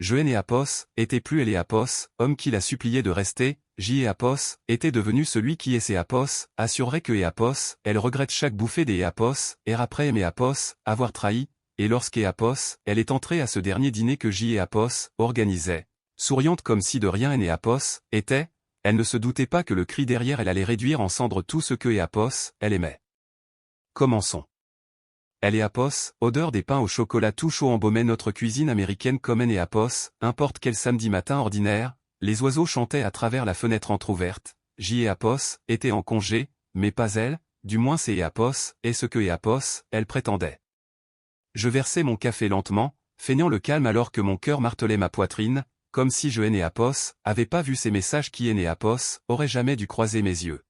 Je et Apos, était plus et Apos, homme qui l'a supplié de rester, J et Apos, était devenu celui qui est Apos, assurerait que Apos, elle regrette chaque bouffée des Apos, et après Apos, avoir trahi, et lorsqu'Apos, elle est entrée à ce dernier dîner que J et Apos, organisait, souriante comme si de rien Apos, était, elle ne se doutait pas que le cri derrière elle allait réduire en cendres tout ce que Apos, elle aimait. Commençons. Elle et Apos, odeur des pains au chocolat tout chaud embaumaient notre cuisine américaine comme et Apos, importe quel samedi matin ordinaire, les oiseaux chantaient à travers la fenêtre entr'ouverte, J et Apos, étaient en congé, mais pas elle, du moins c'est Apos, et ce que Apos, elle prétendait. Je versais mon café lentement, feignant le calme alors que mon cœur martelait ma poitrine, comme si je et Apos, avait pas vu ces messages qui et Apos, auraient jamais dû croiser mes yeux.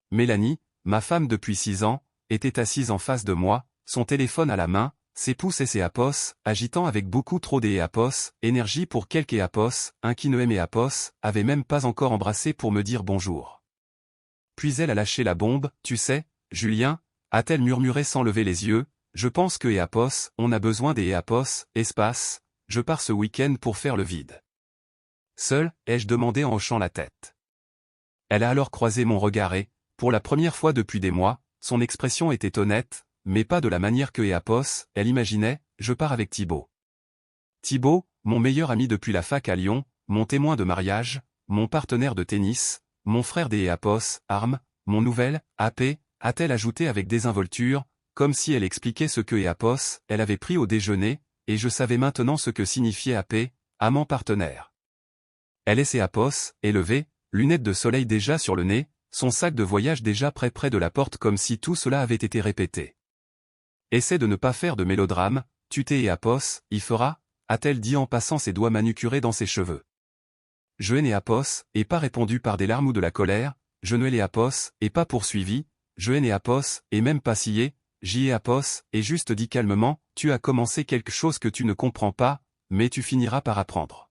Mélanie, ma femme depuis 6 ans, était assise en face de moi, son téléphone à la main, ses pouces et ses Apos, agitant avec beaucoup trop Apos, énergie pour quelques Apos, un qui ne Apos, avait même pas encore embrassé pour me dire bonjour. Puis elle a lâché la bombe, tu sais, Julien, a-t-elle murmuré sans lever les yeux, je pense que Apos, on a besoin des Apos, espace, je pars ce week-end pour faire le vide. Seul, ai-je demandé en hochant la tête. Elle a alors croisé mon regard et, pour la première fois depuis des mois, son expression était honnête, mais pas de la manière que Apos, elle imaginait, je pars avec Thibaut. Thibaut, mon meilleur ami depuis la fac à Lyon, mon témoin de mariage, mon partenaire de tennis, mon frère des Apos, arme, mon nouvel, AP, a-t-elle ajouté avec désinvolture, comme si elle expliquait ce que Apos, elle avait pris au déjeuner, et je savais maintenant ce que signifiait AP, amant partenaire. Elle est Apos, élevée, lunettes de soleil déjà sur le nez, son sac de voyage déjà près de la porte comme si tout cela avait été répété. Essaie de ne pas faire de mélodrame, tu t'es Apos, y fera, a-t-elle dit en passant ses doigts manucurés dans ses cheveux. Je n'ai Apos, et pas répondu par des larmes ou de la colère, je ne l'ai Apos, et pas poursuivi, je n'ai Apos, et même pas scié, j'y ai Apos, et juste dit calmement, tu as commencé quelque chose que tu ne comprends pas, mais tu finiras par apprendre.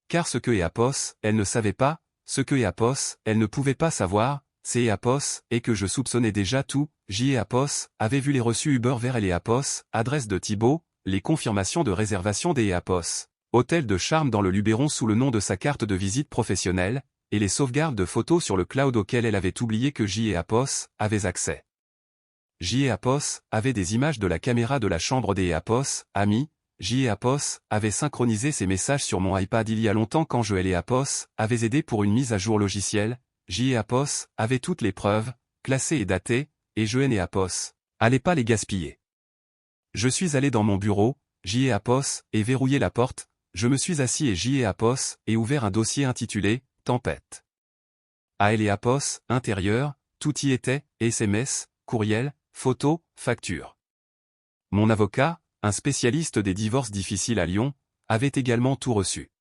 Car ce que Apos, elle ne savait pas, ce que Apos, elle ne pouvait pas savoir, c'est Apos, et que je soupçonnais déjà tout, J. Apos, avait vu les reçus Uber vers les Apos, adresse de Thibaut, les confirmations de réservation des Apos, hôtel de charme dans le Luberon sous le nom de sa carte de visite professionnelle, et les sauvegardes de photos sur le cloud auquel elle avait oublié que J. Apos avaient accès. J. Apos avait des images de la caméra de la chambre des Apos, amis, J. Apos avait synchronisé ses messages sur mon iPad il y a longtemps quand je et Apos avaient aidé pour une mise à jour logicielle, J. Apos avait toutes les preuves, classées et datées, et je et Apos allez pas les gaspiller. Je suis allé dans mon bureau, J. Apos, et verrouillé la porte, je me suis assis et J. Apos, et ouvert un dossier intitulé « Tempête ». À elle et Apos, intérieur, tout y était, SMS, courriel, photos, factures. Mon avocat, un spécialiste des divorces difficiles à Lyon, avait également tout reçu.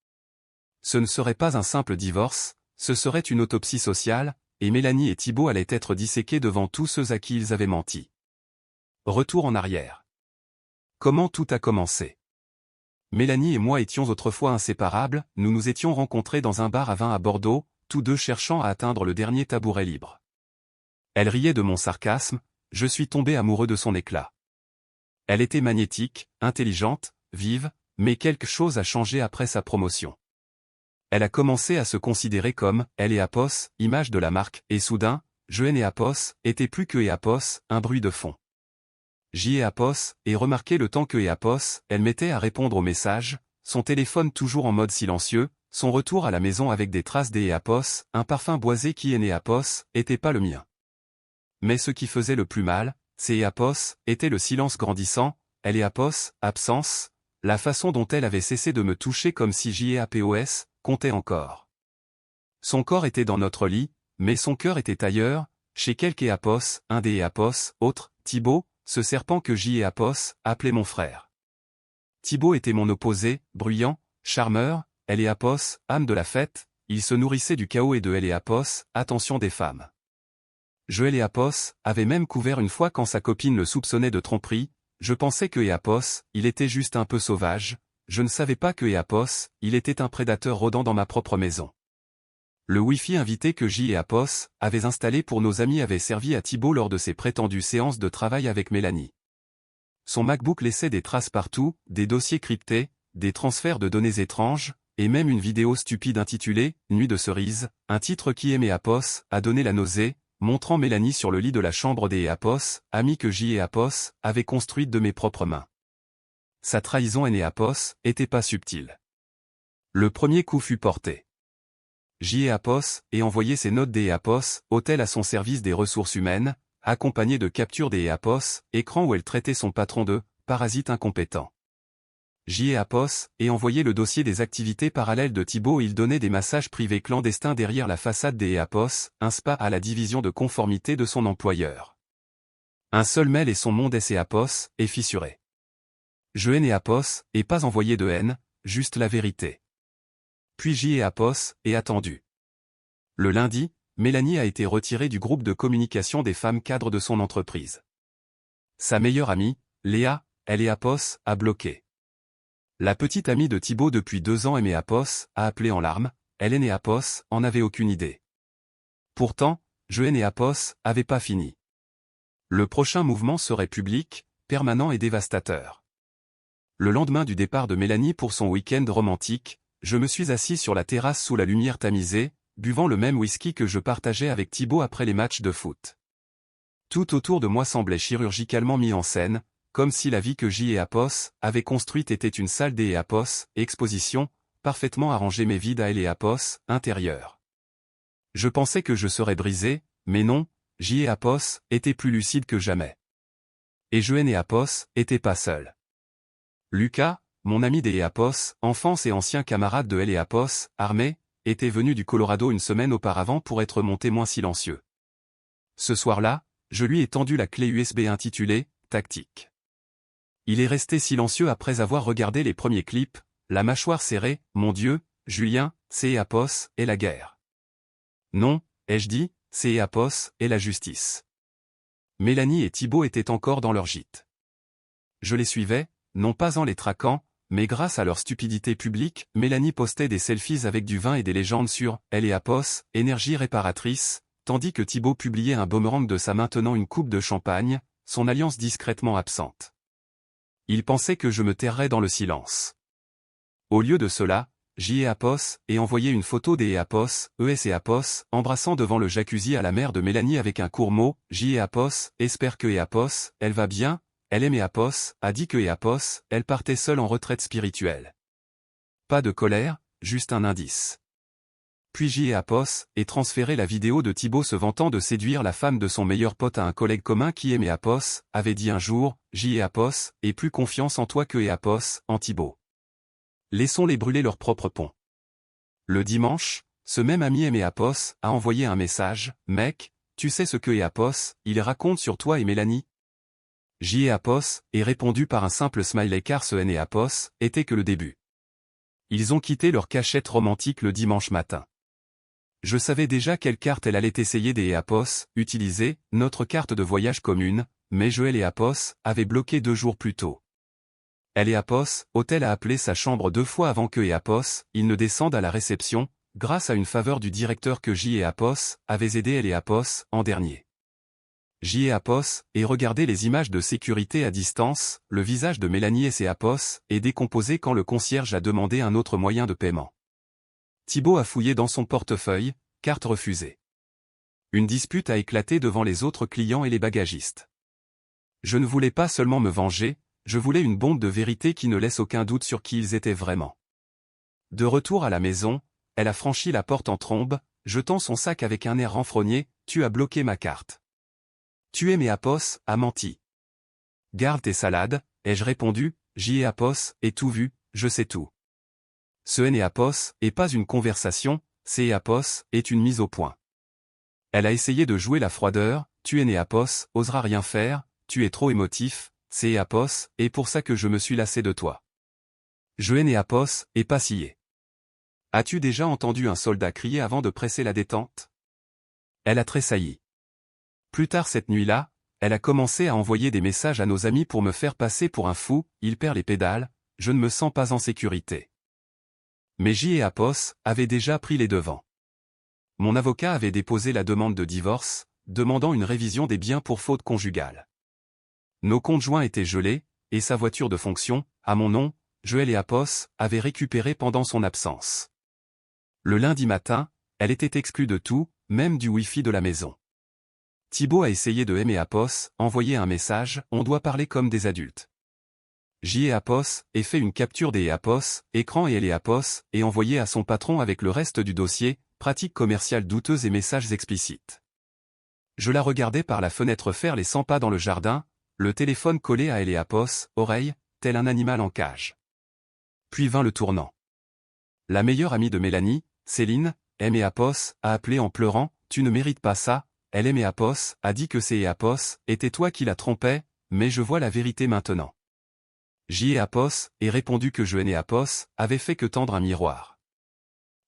Ce ne serait pas un simple divorce, ce serait une autopsie sociale, et Mélanie et Thibaut allaient être disséqués devant tous ceux à qui ils avaient menti. Retour en arrière. Comment tout a commencé? Mélanie et moi étions autrefois inséparables, nous nous étions rencontrés dans un bar à vin à Bordeaux, tous deux cherchant à atteindre le dernier tabouret libre. Elle riait de mon sarcasme, je suis tombé amoureux de son éclat. Elle était magnétique, intelligente, vive, mais quelque chose a changé après sa promotion. Elle a commencé à se considérer comme « elle et Apos », image de la marque, et soudain, je et Apos, était plus que Apos, un bruit de fond. J et Apos, et remarqué le temps que Apos, elle mettait à répondre aux messages, son téléphone toujours en mode silencieux, son retour à la maison avec des traces des Apos, un parfum boisé qui et Apos, était pas le mien. Mais ce qui faisait le plus mal, c'est Apos, était le silence grandissant, elle et Apos, absence, la façon dont elle avait cessé de me toucher comme si Apos, comptait encore. Son corps était dans notre lit, mais son cœur était ailleurs, chez quelque Apos, un des Apos, autre, Thibaut, ce serpent que Apos, appelait mon frère. Thibaut était mon opposé, bruyant, charmeur, elle et Apos, âme de la fête, il se nourrissait du chaos et de elle et Apos, attention des femmes. Joël et Apos avait même couvert une fois quand sa copine le soupçonnait de tromperie, je pensais que Apos, il était juste un peu sauvage, je ne savais pas que Apos, il était un prédateur rôdant dans ma propre maison. Le Wi-Fi invité que Apos avait installé pour nos amis avait servi à Thibaut lors de ses prétendues séances de travail avec Mélanie. Son MacBook laissait des traces partout, des dossiers cryptés, des transferts de données étranges, et même une vidéo stupide intitulée « Nuit de cerise », un titre qui Apos a donné la nausée, montrant Mélanie sur le lit de la chambre des Apos, amie que Apos avait construite de mes propres mains. Sa trahison Apos était pas subtile. Le premier coup fut porté. Apos et envoyé ses notes des Apos, hôtel à son service des ressources humaines, accompagné de captures des Apos, écran où elle traitait son patron de « parasite incompétent ». Apos et envoyé le dossier des activités parallèles de Thibaut et il donnait des massages privés clandestins derrière la façade des Apos, un spa à la division de conformité de son employeur. Un seul mail et son monde Apos est fissuré. Je Apos et pas envoyé de haine, juste la vérité. Puis Apos est attendu. Le lundi, Mélanie a été retirée du groupe de communication des femmes cadres de son entreprise. Sa meilleure amie, Léa, Apos, a bloqué. La petite amie de Thibaut depuis 2 ans Apos, a appelé en larmes, Apos en avait aucune idée. Pourtant, Je Apos avait pas fini. Le prochain mouvement serait public, permanent et dévastateur. Le lendemain du départ de Mélanie pour son week-end romantique, je me suis assis sur la terrasse sous la lumière tamisée, buvant le même whisky que je partageais avec Thibaut après les matchs de foot. Tout autour de moi semblait chirurgicalement mis en scène, comme si la vie que Apos avait construite était une salle des Apos, exposition, parfaitement arrangée mais vide à Apos, intérieur. Je pensais que je serais brisé, mais non, Apos était plus lucide que jamais. Et Je Apos était pas seul. Lucas, mon ami des Apos, enfance et ancien camarade de Apos, armé, était venu du Colorado une semaine auparavant pour être monté moins silencieux. Ce soir-là, je lui ai tendu la clé USB intitulée « Tactique ». Il est resté silencieux après avoir regardé les premiers clips, la mâchoire serrée, mon Dieu, Julien, Apos et la guerre. Non, ai-je dit, Apos et la justice. Mélanie et Thibaut étaient encore dans leur gîte. Je les suivais, non pas en les traquant, mais grâce à leur stupidité publique, Mélanie postait des selfies avec du vin et des légendes sur « Apos, énergie réparatrice », tandis que Thibaut publiait un boomerang de sa main tenant une coupe de champagne, son alliance discrètement absente. Il pensait que je me tairais dans le silence. Au lieu de cela, Apos et envoyé une photo des Apos, Apos, embrassant devant le jacuzzi à la mère de Mélanie avec un court mot, Apos, espère que Apos, elle va bien, elle aime Apos, a dit que Apos, elle partait seule en retraite spirituelle. Pas de colère, juste un indice. Puis Apos et transféré la vidéo de Thibaut se vantant de séduire la femme de son meilleur pote à un collègue commun qui Apos, avait dit un jour, Apos, et plus confiance en toi que Apos, en Thibaut. Laissons-les brûler leur propre pont. Le dimanche, ce même ami Apos a envoyé un message, mec, tu sais ce que Apos, il raconte sur toi et Mélanie? Apos est répondu par un simple smiley car ce Apos était que le début. Ils ont quitté leur cachette romantique le dimanche matin. Je savais déjà quelle carte elle allait essayer des Apos, utiliser, notre carte de voyage commune, mais Apos avait bloqué 2 jours plus tôt. Apos, hôtel a appelé sa chambre 2 fois avant que Apos, il ne descende à la réception, grâce à une faveur du directeur que Apos avait aidé Apos en dernier. Apos et regardé les images de sécurité à distance, le visage de Mélanie et Apos est décomposé quand le concierge a demandé un autre moyen de paiement. Thibaut a fouillé dans son portefeuille, carte refusée. Une dispute a éclaté devant les autres clients et les bagagistes. Je ne voulais pas seulement me venger, je voulais une bombe de vérité qui ne laisse aucun doute sur qui ils étaient vraiment. De retour à la maison, elle a franchi la porte en trombe, jetant son sac avec un air renfrogné, « Tu as bloqué ma carte. Tu es Apos, a menti. Garde tes salades, ai-je répondu, Apos, et tout vu, je sais tout. Ce Apos est pas une conversation, Apos est une mise au point. Elle a essayé de jouer la froideur, tu Apos, osera rien faire, tu es trop émotif, Apos, et pour ça que je me suis lassé de toi. Je Apos, et pas scié. As-tu déjà entendu un soldat crier avant de presser la détente? Elle a tressailli. Plus tard cette nuit-là, elle a commencé à envoyer des messages à nos amis pour me faire passer pour un fou, il perd les pédales, je ne me sens pas en sécurité. Mais Apos avait déjà pris les devants. Mon avocat avait déposé la demande de divorce, demandant une révision des biens pour faute conjugale. Nos comptes joints étaient gelés, et sa voiture de fonction, à mon nom, Joël et Apos avaient récupéré pendant son absence. Le lundi matin, elle était exclue de tout, même du Wi-Fi de la maison. Thibaut a essayé de aimer Apos, envoyer un message, on doit parler comme des adultes. J et Apos, et fait une capture des Apos, écran et elle et Apos, et envoyé à son patron avec le reste du dossier, pratiques commerciales douteuses et messages explicites. Je la regardais par la fenêtre faire les 100 pas dans le jardin, le téléphone collé à elle et Apos, oreille, tel un animal en cage. Puis vint le tournant. La meilleure amie de Mélanie, Céline, aimée Apos, a appelé en pleurant, « Tu ne mérites pas ça », elle aimait Apos, a dit que c'est Apos, était toi qui la trompais, mais je vois la vérité maintenant. J et Apos, et répondu que je et Apos, avait fait que tendre un miroir.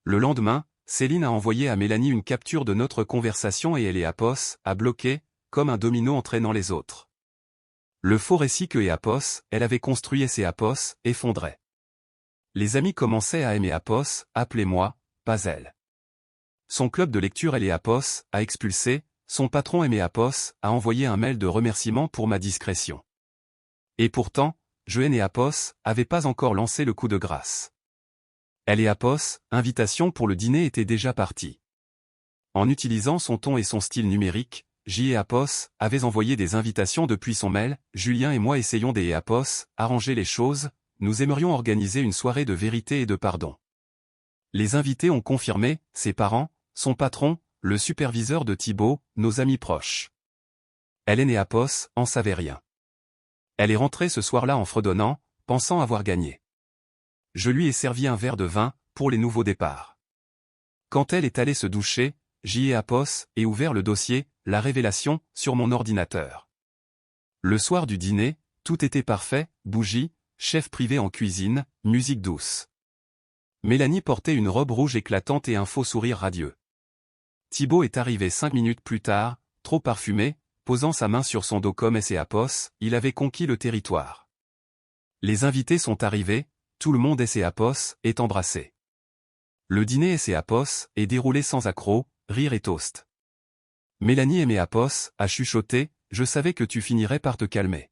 Le lendemain, Céline a envoyé à Mélanie une capture de notre conversation et elle et Apos, a bloqué, comme un domino entraînant les autres. Le faux récit que et Apos, elle avait construit et Apos, effondrait. Les amis commençaient à aimer Apos, appelez-moi, pas elle. Son club de lecture elle et Apos, a expulsé, son patron aimé Apos, a envoyé un mail de remerciement pour ma discrétion. Et pourtant, je et Apos, avait pas encore lancé le coup de grâce. Elle et Apos, invitation pour le dîner était déjà partie. En utilisant son ton et son style numérique, J et Apos, avaient envoyé des invitations depuis son mail, Julien et moi essayons des Apos, arranger les choses, nous aimerions organiser une soirée de vérité et de pardon. Les invités ont confirmé, ses parents, son patron, le superviseur de Thibaut, nos amis proches. Hélène et Apos en savaient rien. Elle est rentrée ce soir-là en fredonnant, pensant avoir gagné. Je lui ai servi un verre de vin, pour les nouveaux départs. Quand elle est allée se doucher, j'y ai Apos, et ouvert le dossier, la révélation, sur mon ordinateur. Le soir du dîner, tout était parfait, bougies, chef privé en cuisine, musique douce. Mélanie portait une robe rouge éclatante et un faux sourire radieux. Thibaut est arrivé 5 minutes plus tard, trop parfumé, posant sa main sur son dos comme Apos, il avait conquis le territoire. Les invités sont arrivés, tout le monde Apos est embrassé. Le dîner Apos est déroulé sans accroc, rire et toast. Mélanie Apos a chuchoté, je savais que tu finirais par te calmer.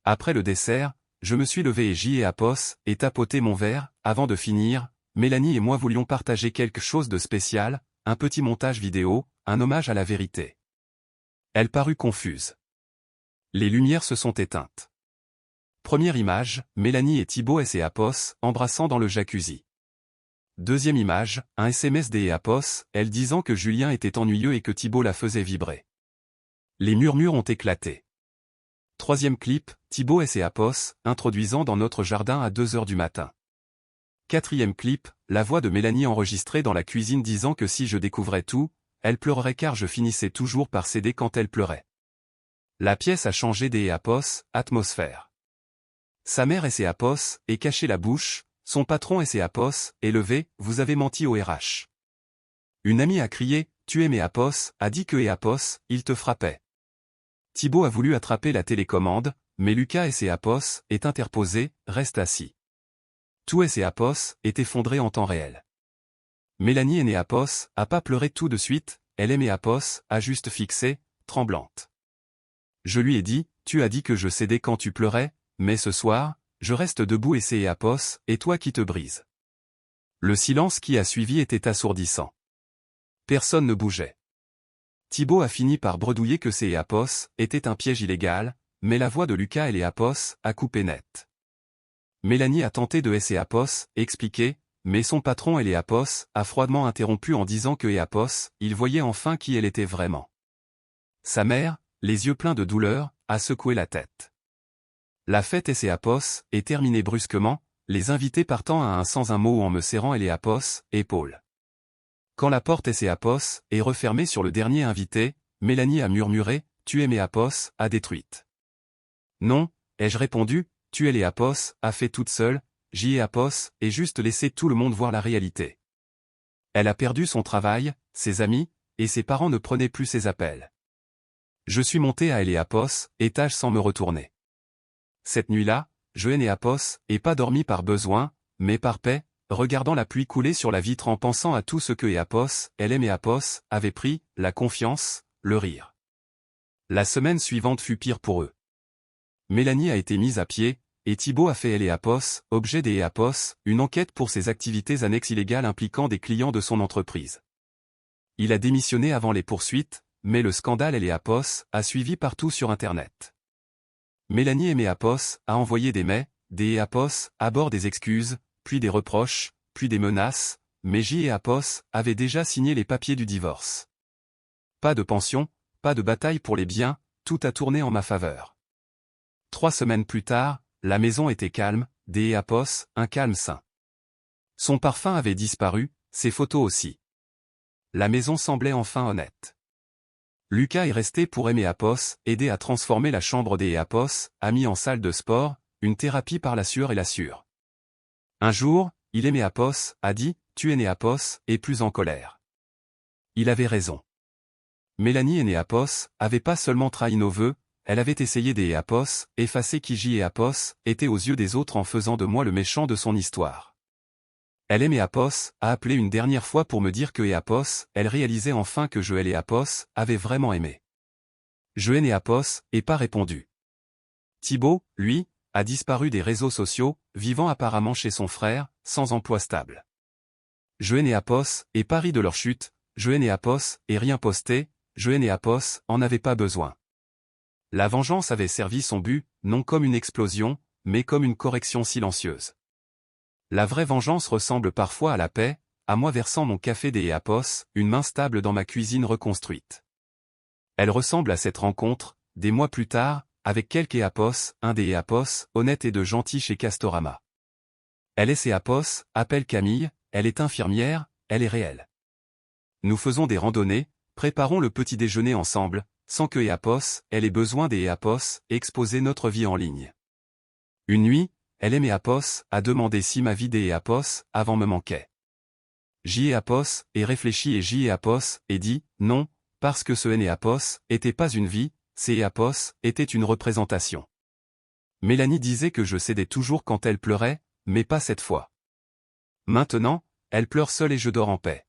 Après le dessert, je me suis levé et J et Apos et tapoté mon verre, avant de finir, Mélanie et moi voulions partager quelque chose de spécial, un petit montage vidéo, un hommage à la vérité. Elle parut confuse. Les lumières se sont éteintes. Première image, Mélanie et Thibaut Apos embrassant dans le jacuzzi. Deuxième image, un SMS Apos, elle disant que Julien était ennuyeux et que Thibaut la faisait vibrer. Les murmures ont éclaté. Troisième clip, Thibaut Apos, introduisant dans notre jardin à 2 heures du matin. Quatrième clip, la voix de Mélanie enregistrée dans la cuisine disant que si je découvrais tout, elle pleurerait car je finissais toujours par céder quand elle pleurait. La pièce a changé Apos, atmosphère. Sa mère Apos est cachée la bouche, son patron Apos est levé, vous avez menti au RH. Une amie a crié, tu es Apos, a dit que Apos, il te frappait. Thibaut a voulu attraper la télécommande, mais Lucas Apos est interposé, reste assis. Tout Apos est effondré en temps réel. Mélanie Apos a pas pleuré tout de suite, elle Apos a juste fixé, tremblante. Je lui ai dit, tu as dit que je cédais quand tu pleurais, mais ce soir, je reste debout Apos, et toi qui te brises. Le silence qui a suivi était assourdissant. Personne ne bougeait. Thibaut a fini par bredouiller que Apos était un piège illégal, mais la voix de Lucas Apos a coupé net. Mélanie a tenté de Apos expliquer, mais son patron Apos a froidement interrompu en disant que Apos, il voyait enfin qui elle était vraiment. Sa mère, les yeux pleins de douleur, a secoué la tête. La fête Apos est terminée brusquement, les invités partant à un sans un mot ou en me serrant Apos, épaule. Quand la porte Apos est refermée sur le dernier invité, Mélanie a murmuré, tu es Apos, a détruite. Non, ai-je répondu, tu es Apos, a fait toute seule, j'y ai Apos, et juste laissé tout le monde voir la réalité. Elle a perdu son travail, ses amis, et ses parents ne prenaient plus ses appels. Je suis monté à Apos, étage sans me retourner. Cette nuit-là, je n'ai Apos, et pas dormi par besoin, mais par paix, regardant la pluie couler sur la vitre en pensant à tout ce que Apos, Apos, avait pris, la confiance, le rire. La semaine suivante fut pire pour eux. Mélanie a été mise à pied, et Thibaut a fait elle et Apos, objet des Apos, une enquête pour ses activités annexes illégales impliquant des clients de son entreprise. Il a démissionné avant les poursuites, mais le scandale elle et Apos a suivi partout sur Internet. Mélanie aimé Apos a envoyé des mails, des Apos, à bord des excuses, puis des reproches, puis des menaces, mais J et Apos avaient déjà signé les papiers du divorce. Pas de pension, pas de bataille pour les biens, tout a tourné en ma faveur. 3 semaines plus tard, la maison était calme, des Apos, un calme sain. Son parfum avait disparu, ses photos aussi. La maison semblait enfin honnête. Lucas est resté pour aimer Apos, aider à transformer la chambre des Apos, a mis en salle de sport, une thérapie par la sueur et la sueur. Un jour, il aimait Apos, a dit, tu es né Apos, et plus en colère. Il avait raison. Mélanie aînée Apos, avait pas seulement trahi nos vœux, elle avait essayé des Apos, effacer qui J et Apos, étaient aux yeux des autres en faisant de moi le méchant de son histoire. Elle aimait Apos, a appelé une dernière fois pour me dire que Apos, elle réalisait enfin que je et Apos, avait vraiment aimé. Je et Apos, et pas répondu. Thibaut, lui, a disparu des réseaux sociaux, vivant apparemment chez son frère, sans emploi stable. Je et Apos, et pas ri de leur chute, je et Apos, et rien posté, je et Apos, en avait pas besoin. La vengeance avait servi son but, non comme une explosion, mais comme une correction silencieuse. La vraie vengeance ressemble parfois à la paix, à moi versant mon café des Apos, une main stable dans ma cuisine reconstruite. Elle ressemble à cette rencontre, des mois plus tard, avec quelques Apos, un des Apos, honnête et de gentil chez Castorama. Elle est ses Apos, appelle Camille, elle est infirmière, elle est réelle. Nous faisons des randonnées, préparons le petit déjeuner ensemble, sans que Apos, elle ait besoin des Apos, et exposer notre vie en ligne. Une nuit, elle aimait Apos, a demandé si ma vie des Apos, avant me manquait. J et Apos, et réfléchi et J et Apos, et dit, non, parce que ce N et Apos, était pas une vie, C et Apos, était une représentation. Mélanie disait que je cédais toujours quand elle pleurait, mais pas cette fois. Maintenant, elle pleure seule et je dors en paix.